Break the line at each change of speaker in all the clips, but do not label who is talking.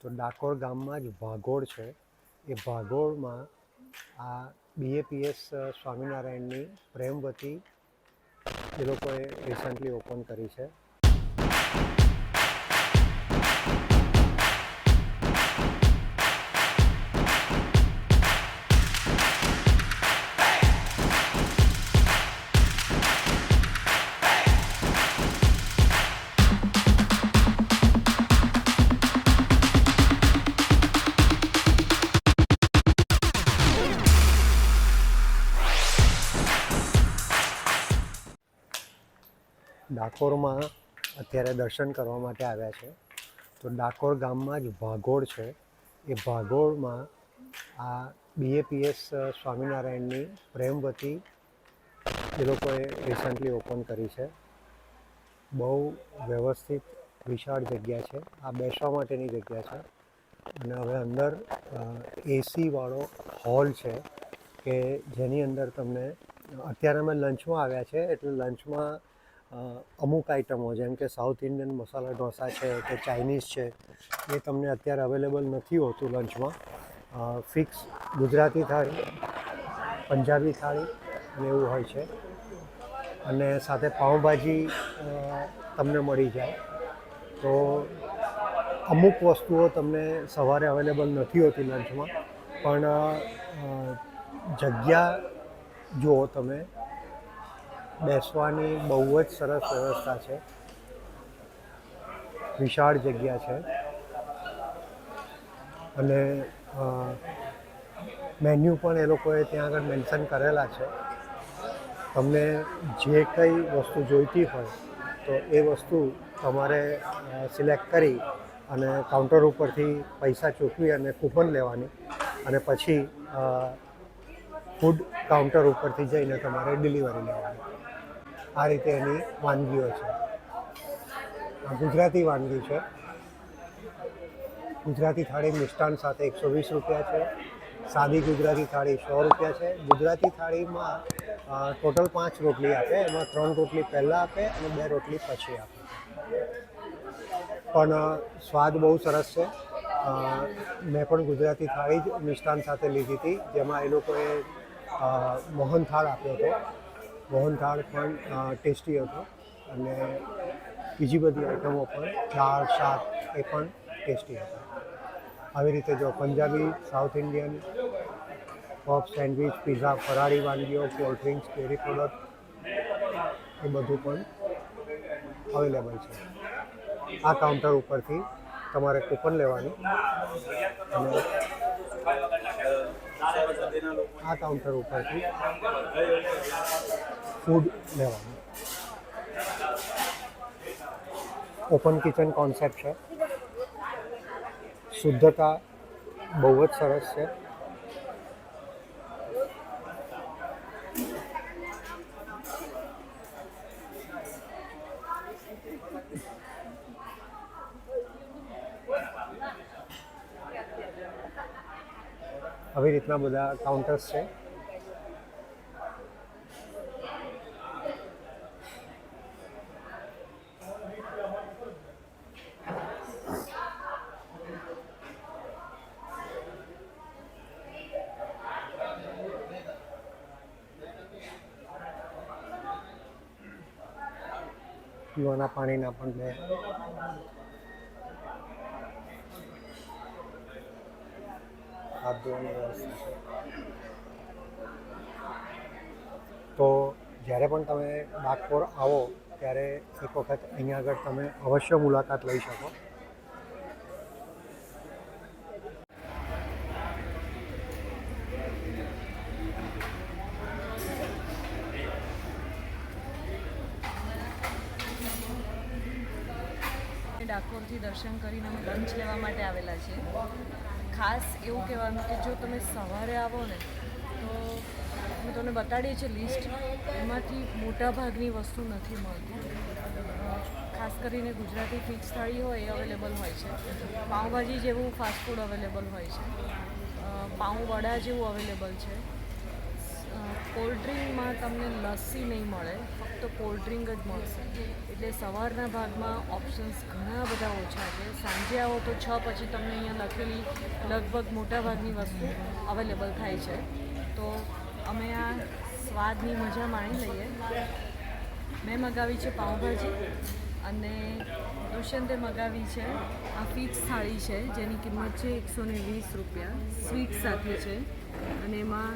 તો ડાકોર ગામમાં જ ભાગોળ છે. એ ભાગોળમાં આ BAPS સ્વામિનારાયણની પ્રેમવતી એ લોકોએ રિસન્ટલી ઓપન કરી છે. ડાકોરમાં અત્યારે દર્શન કરવા માટે આવ્યા છે. તો ડાકોર ગામમાં જ ભાગોળ છે. એ ભાગોળમાં આ BAPS સ્વામિનારાયણની પ્રેમવતી એ લોકોએ રિસન્ટલી ઓપન કરી છે. બહુ વ્યવસ્થિત વિશાળ જગ્યા છે. આ બેસવા માટેની જગ્યા છે અને હવે અંદર AC વાળો હોલ છે કે જેની અંદર તમને અત્યારે અમે લંચમાં આવ્યા છે એટલે લંચમાં અમુક આઇટમો જેમ કે સાઉથ ઇન્ડિયન મસાલા ઢોસા છે કે ચાઇનીઝ છે એ તમને અત્યારે અવેલેબલ નથી હોતું લંચમાં. ફિક્સ ગુજરાતી થાળી, પંજાબી થાળી અને એવું હોય છે અને સાથે પાઉંભાજી તમને મળી જાય. તો અમુક વસ્તુઓ તમને સવારે અવેલેબલ નથી હોતી લંચમાં, પણ જગ્યા જુઓ તમે, બેસવાની બહુ જ સરસ વ્યવસ્થા છે. વિશાળ જગ્યા છે અને મેન્યુ પણ એ લોકોએ ત્યાં આગળ મેન્શન કરેલા છે. તમને જે કંઈ વસ્તુ જોઈતી હોય તો એ વસ્તુ તમારે સિલેક્ટ કરી અને કાઉન્ટર ઉપરથી પૈસા ચૂકવી અને કૂપન લેવાની અને પછી ફૂડ કાઉન્ટર ઉપરથી જઈને તમારે ડિલિવરી લેવાની. આ રીતે એની વાનગીઓ છે. ગુજરાતી વાનગી છે. ગુજરાતી થાળી મિષ્ટાન સાથે 120 રૂપિયા છે. સાદી ગુજરાતી થાળી 100 રૂપિયા છે. ગુજરાતી થાળીમાં ટોટલ 5 રોટલી આપે, એમાં 3 રોટલી પહેલાં આપે અને 2 રોટલી પછી આપે. પણ સ્વાદ બહુ સરસ છે. મેં પણ ગુજરાતી થાળી જ મિષ્ટાન સાથે લીધી હતી, જેમાં એ લોકોએ મોહનથાળ આપ્યો હતો. મોહનથાળ પણ ટેસ્ટી હતો અને બીજી બધી આઈટમો પણ, દાળ, શાક એ પણ ટેસ્ટી હતા. આવી રીતે જો Punjabi, south Indian, puff, sandwich, pizza, ફરાળી વાનગીઓ, કોલ્ડ ડ્રિંક્સ, ડેરી પ્રોડક્ટ એ બધું પણ અવેલેબલ છે. આ કાઉન્ટર ઉપરથી તમારે કૂપન લેવાની અને આ કાઉન્ટર ઉપરથી ફૂડ લેવાનું. ઓપન કિચન કોન્સેપ્ટ છે. શુદ્ધતા બહુ જ સરસ છે. આવી રીતના બધા કાઉન્ટર્સ છે. પીવાના પાણીના પણ બે હાથ ધોવાની વ્યવસ્થા છે. તો જ્યારે પણ તમે ડાકોર આવો ત્યારે એક વખત અહીંયા આગળ તમે અવશ્ય મુલાકાત લઈ શકો.
ડાકોરથી દર્શન કરીને અમે લંચ લેવા માટે આવેલા છીએ. ખાસ એવું કહેવાનું કે જો તમે સવારે આવો ને તો હું તમને બતાડીએ છીએ લિસ્ટ, એમાંથી મોટાભાગની વસ્તુ નથી મળતી. ખાસ કરીને ગુજરાતી ફિક્સ થાળી હોય એ અવેલેબલ હોય છે. પાઉંભાજી જેવું ફાસ્ટ ફૂડ અવેલેબલ હોય છે. પાઉં વડા જેવું અવેલેબલ છે. કોલ્ડ ડ્રિંકમાં તમને લસ્સી નહીં મળે, ફક્ત કોલ્ડ ડ્રિંક જ મળશે. એટલે સવારના ભાગમાં ઓપ્શન્સ ઘણા બધા ઓછા છે. સાંજે આવો તો 6 પછી તમને અહીંયા લખેલી લગભગ મોટાભાગની વસ્તુ અવેલેબલ થાય છે. તો અમે આ સ્વાદની મજા માણી લઈએ. મેં મગાવી છે પાઉંભાજી અને દુષ્યંતે મગાવી છે આ ફિક્સ થાળી છે, જેની કિંમત છે 120 રૂપિયા. સ્વીટ સાથે છે અને એમાં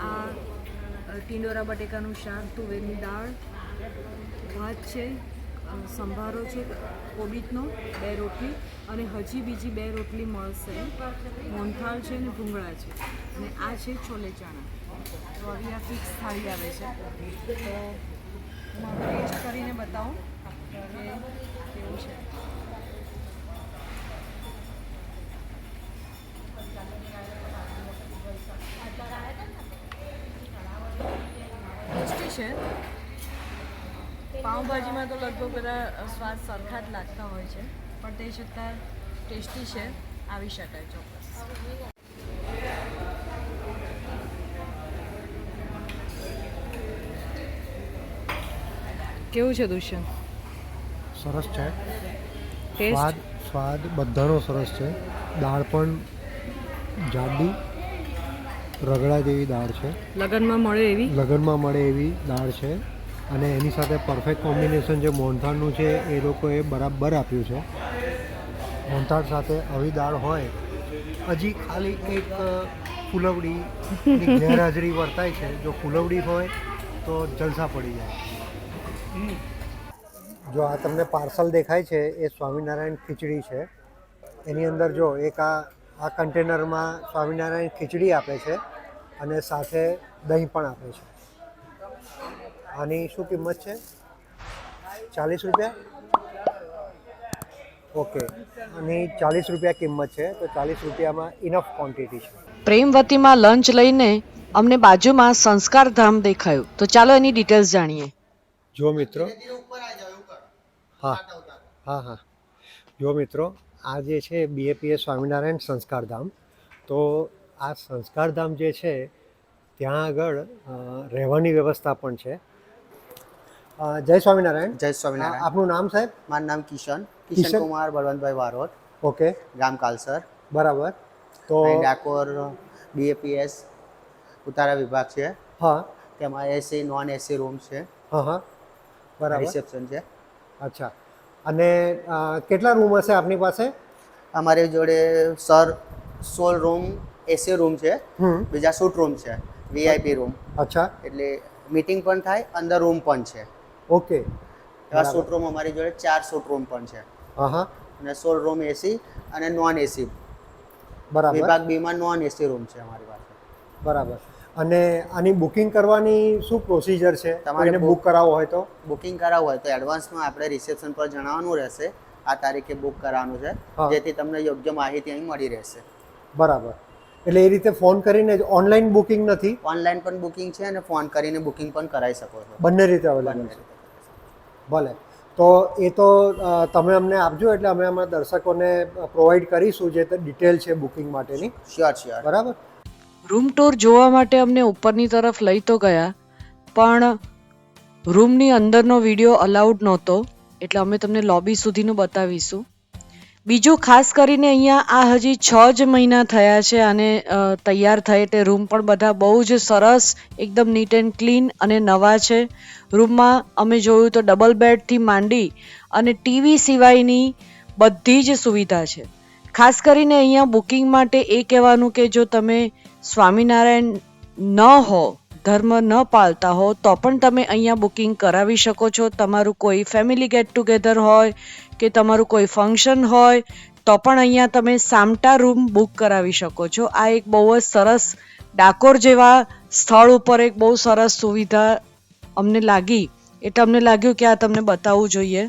આ ટીંડોરા બટેકાનું શાક, તુવેરની દાળ, ભાત છે, સંભારો છે કોબીજનો, 2 રોટલી અને હજી બીજી 2 રોટલી મળશે. મોહનથાળ છે અને ભૂંગળા છે અને આ છે છોલે ચણા. તો આવી આ ફિક્સ થાળી આવે છે. તો હું ટેસ્ટ કરીને બતાવું કે કેવું છે. ટેસ્ટી છે. પાઉંભાજીમાં તો લગભગ બધા સ્વાદ સરખા જ લાગતા હોય છે, પણ તે છતાં ટેસ્ટી છે. આવી શકાય ચોક્કસ. કેવું છે દુષ્યંત?
સરસ છે.
ટેસ્ટ
સ્વાદ બધાનો સરસ છે. દાળ પણ જાડી રગડા જેવી દાળ છે.
લગનમાં મળે એવી
દાળ છે અને એની સાથે પરફેક્ટ કોમ્બિનેશન જે મોહનથાળનું છે એ લોકોએ બરાબર આપ્યું છે. મોહનથાળ સાથે આવી દાળ હોય, હજી ખાલી એક ફૂલવડીની ગેરહાજરી વર્તાય છે. જો ફૂલવડી હોય તો જલસા પડી જાય. જો આ તમને પાર્સલ દેખાય છે એ સ્વામિનારાયણ ખીચડી છે. એની અંદર જો એક આ કન્ટેનરમાં સ્વામિનારાયણ ખીચડી આપે છે અને સાથે દહીં પણ આપે છે. આની શું કિંમત છે? 40 રૂપિયા. ઓકે, આની 40 રૂપિયા કિંમત છે. તો 40 રૂપિયામાં ઇનફ ક્વોન્ટિટી છે.
પ્રેમવતીમાં લંચ લઈને અમને બાજુમાં સંસ્કારધામ દેખાયું, તો ચાલો એની ડિટેલ્સ જાણીએ.
જો મિત્રો, હા, જો મિત્રો, આ જે છે BAPS સ્વામિનારાયણ સંસ્કારધામ. તો આ સંસ્કારધામ જે છે ત્યાં આગળ રહેવાની વ્યવસ્થા પણ છે. જય સ્વામિનારાયણ.
જય સ્વામિનારાયણ.
આપનું નામ સાહેબ?
મારું નામ કિશન
કિશન
કુમાર બળવંતભાઈ વારોટ,
ઓકે,
ગામ કાલસર.
બરાબર. તો
અહીં ડાકોર BAPS ઉતારા વિભાગ છે.
હા,
તેમાં AC નોન AC રૂમ છે,
હા, બરાબર.
રિસેપ્શન છે.
અચ્છા, અને કેટલા રૂમ હશે આપની પાસે?
અમારી જોડે 16 રૂમ AC રૂમ છે, બીજા શૂટ રૂમ છે, VIP રૂમ.
અચ્છા,
એટલે મીટિંગ પણ થાય, અંદર રૂમ પણ છે.
ઓકે.
એવા શૂટ રૂમ અમારી જોડે 4 શૂટ રૂમ પણ છે
હા,
અને 16 રૂમ AC અને નોન AC.
બરાબર.
વિભાગ B માં નોન AC રૂમ છે અમારી પાસે.
બરાબર. અને આની બુકિંગ કરવાની શું પ્રોસિજર છે?
તમારે
તમારે બુક કરાવવો હોય તો?
બુકિંગ કરાવવું હોય તો એડવાન્સમાં આપણે રિસેપ્શન પર જણાવવાનું રહેશે, આ તારીખે બુક કરાવવાનું છે,
હા.
જેથી તમને યોગ્ય માહિતી અહીં મળી રહેશે.
બરાબર. એટલે એ રીતે ફોન કરીને જ, ઓનલાઈન બુકિંગ નથી?
ઓનલાઈન પણ બુકિંગ છે અને ફોન કરીને બુકિંગ પણ કરાવી શકો છો.
બંને રીતે અવેલેબલ છે. ભલે, તો એ તો તમે અમને આપજો એટલે અમે અમારા દર્શકોને પ્રોવાઈડ કરીશું જે ડિટેલ છે બુકિંગ માટેની.
શ્યોર.
બરાબર.
રૂમ ટૂર જોવા માટે અમને ઉપરની તરફ લઈ તો ગયા, પણ રૂમની અંદરનો વિડીયો અલાઉડ નહોતો, એટલે અમે તમને લોબી સુધીનું બતાવીશું. બીજું ખાસ કરીને અહીંયા આ હજી 6 જ મહિના થયા છે અને તૈયાર થાય, એટલે રૂમ પણ બધા બહુ જ સરસ, એકદમ નીટ એન્ડ ક્લીન અને નવા છે. રૂમમાં અમે જોયું તો ડબલ બેડથી માંડી અને ટીવી સિવાયની બધી જ સુવિધા છે. ખાસ કરીને અહીંયા બુકિંગ માટે એ કહેવાનું કે જો તમે સ્વામિનારાયણ ન હો, ધર્મ ન પાળતા હો, તો પણ તમે અહીંયા બુકિંગ કરાવી શકો છો. તમારું કોઈ ફેમિલી ગેટ ટુગેધર હોય કે તમારું કોઈ ફંક્શન હોય તો પણ અહીંયા તમે સામટા રૂમ બુક કરાવી શકો છો. આ એક બહુ જ સરસ, ડાકોર જેવા સ્થળ ઉપર એક બહુ સરસ સુવિધા અમને લાગી, એટલે અમને લાગ્યું કે આ તમને બતાવવું જોઈએ.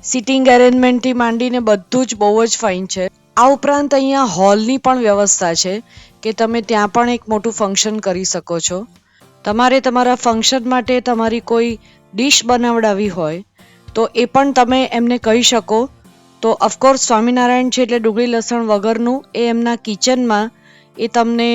સિટિંગ એરેન્જમેન્ટથી માંડીને બધું જ બહુ જ ફાઇન છે. આ ઉપરાંત અહીંયા હોલની પણ વ્યવસ્થા છે કે તમે ત્યાં પણ એક મોટું ફંક્શન કરી શકો છો. તમારે તમારા ફંક્શન માટે તમારી કોઈ ડિશ બનાવડાવી હોય તો એ પણ તમે એમને કહી શકો. તો ઓફકોર્સ સ્વામિનારાયણ છે એટલે ડુંગળી લસણ વગરનું એ એમના કિચનમાં એ તમને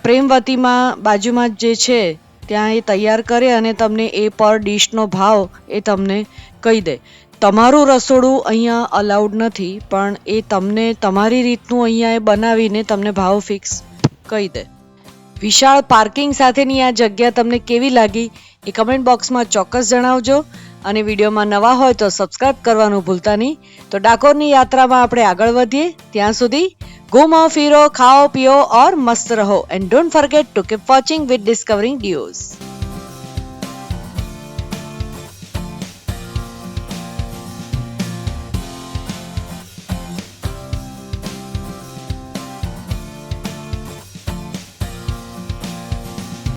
પ્રેમવતીમાં બાજુમાં જે છે ત્યાં એ તૈયાર કરે અને તમને એ પર ડિશનો ભાવ એ તમને કહી દે. તમારું રસોડું અહીંયા અલાઉડ નથી, પણ એ તમને તમારી રીતનું અહીંયા એ બનાવીને તમને ભાવ ફિક્સ કહી દે. વિશાળ પાર્કિંગ સાથેની આ જગ્યા તમને કેવી લાગી એ કમેન્ટ બોક્સમાં ચોક્કસ જણાવજો. અને વિડીયોમાં નવા હોય તો સબસ્ક્રાઇબ કરવાનું ભૂલતા નહીં. તો ડાકોરની યાત્રામાં આપણે આગળ વધીએ. ત્યાં સુધી ઘૂમો ફિરો, ખાઓ પીઓ ઓર મસ્ત રહો. And don't forget to keep watching with discovering ડિયોઝ.